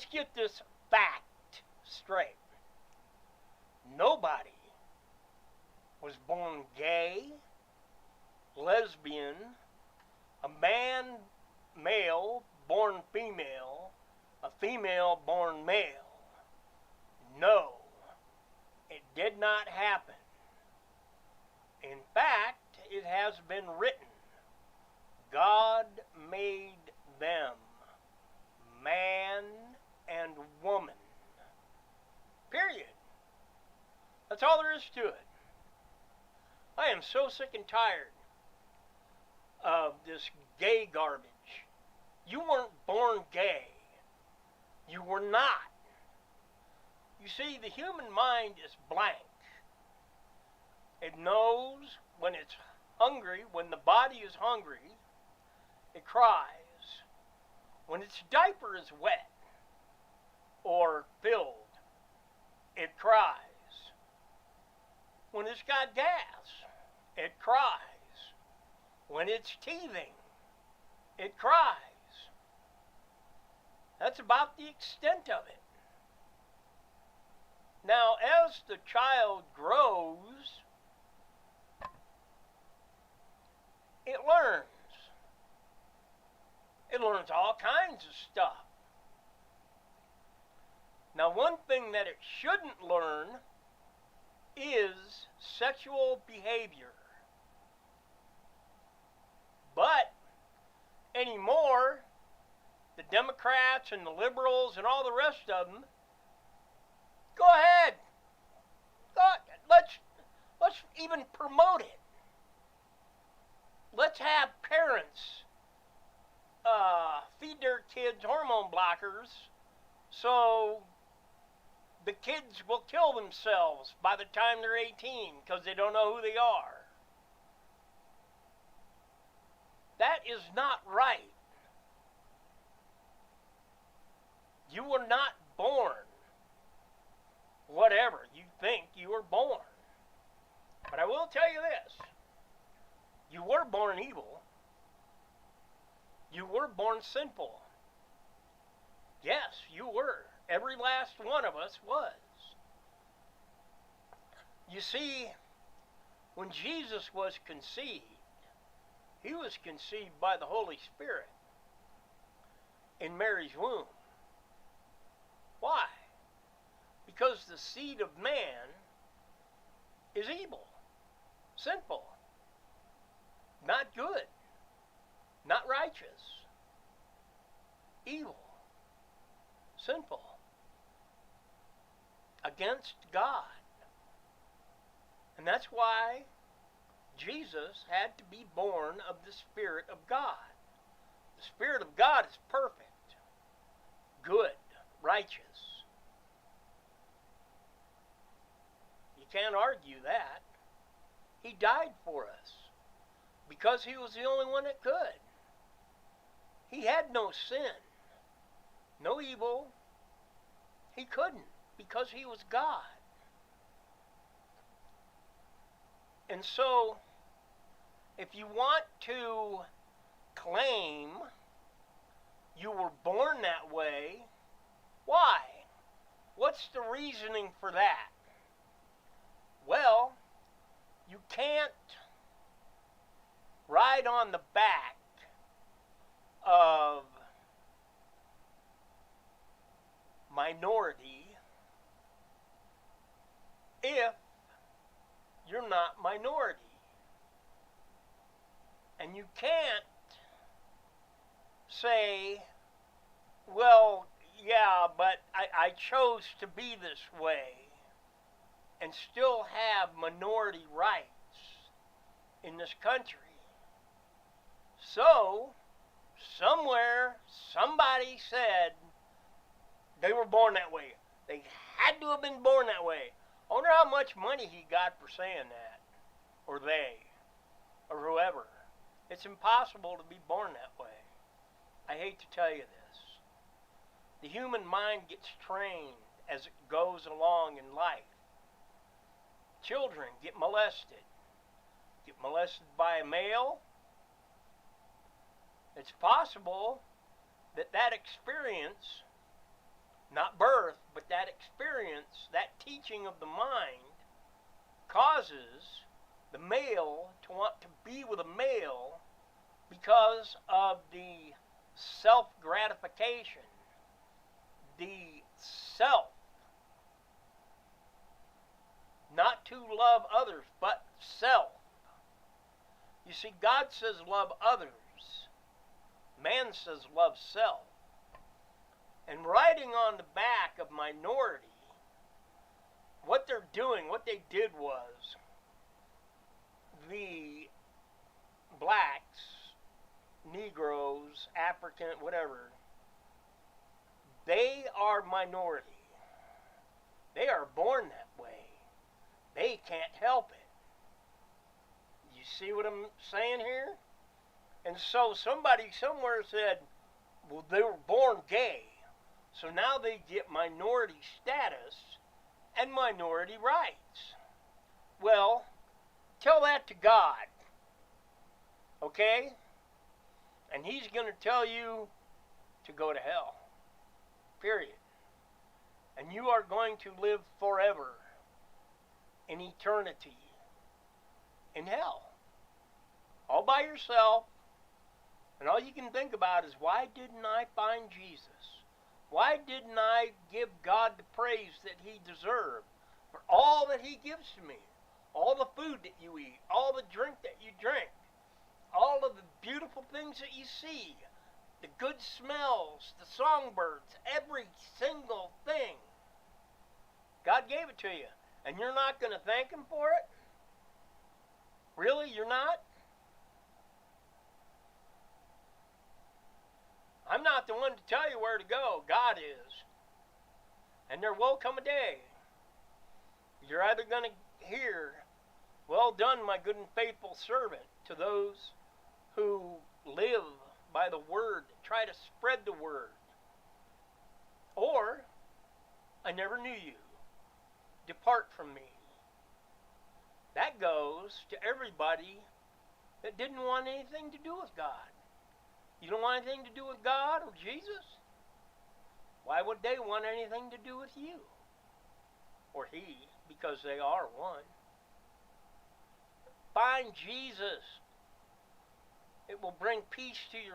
let's get this fact straight. Nobody was born gay, lesbian, a man, male, born female, a female born male. No, it did not happen. In fact, it has been written, God made them man and woman. Period. That's all there is to it. I am so sick and tired of this gay garbage. You weren't born gay. You were not. You see, the human mind is blank. It knows when it's hungry, when the body is hungry, it cries. When its diaper is wet or filled, it cries. When it's got gas, it cries. When it's teething, it cries. That's about the extent of it. Now, as the child grows, it learns. It learns all kinds of stuff. Now, one thing that it shouldn't learn is sexual behavior. But anymore, the Democrats and the liberals and all the rest of them, go ahead. Let's even promote it. Let's have parents feed their kids hormone blockers so the kids will kill themselves by the time they're 18 because they don't know who they are. That is not right. You were not born whatever you think you were born. But I will tell you this. You were born evil. You were born sinful. Yes, you were. Every last one of us was. You see, when Jesus was conceived, he was conceived by the Holy Spirit in Mary's womb. Why? Because the seed of man is evil, sinful, not good, not righteous, evil, sinful, against God. And that's why Jesus had to be born of the Spirit of God. The Spirit of God is perfect, good, righteous. You can't argue that. He died for us because he was the only one that could. He had no sin, no evil. He couldn't because he was God. And so, if you want to claim you were born that way, why? What's the reasoning for that? Well, you can't ride on the back of minority if you're not minority. And you can't say, well, yeah, but I chose to be this way and still have minority rights in this country. So, somewhere, somebody said they were born that way. They had to have been born that way. I wonder how much money he got for saying that, or they, or whoever. It's impossible to be born that way. I hate to tell you this. The human mind gets trained as it goes along in life. Children get molested. Get molested by a male. It's possible that that experience not birth, but that experience, that teaching of the mind, causes the male to want to be with a male because of the self-gratification, the self, not to love others, but self. You see, God says love others. Man says love self. And riding on the back of minority, what they're doing, what they did was, the blacks, Negroes, African, whatever, they are minority. They are born that way. They can't help it. You see what I'm saying here? And so somebody somewhere said, well, they were born gay, so now they get minority status and minority rights. Well, tell that to God, okay? And He's going to tell you to go to hell, period. And you are going to live forever in eternity in hell, all by yourself. And all you can think about is, why didn't I find Jesus? Why didn't I give God the praise that He deserved for all that He gives to me? All the food that you eat, all the drink that you drink, all of the beautiful things that you see, the good smells, the songbirds, every single thing. God gave it to you, and you're not going to thank Him for it? Really, you're not? I'm not the one to tell you where to go. God is. And there will come a day you're either going to hear, well done, my good and faithful servant, to those who live by the word, try to spread the word. Or, I never knew you. Depart from me. That goes to everybody that didn't want anything to do with God. You don't want anything to do with God or Jesus? Why would they want anything to do with you? Or He, because they are one. Find Jesus. It will bring peace to your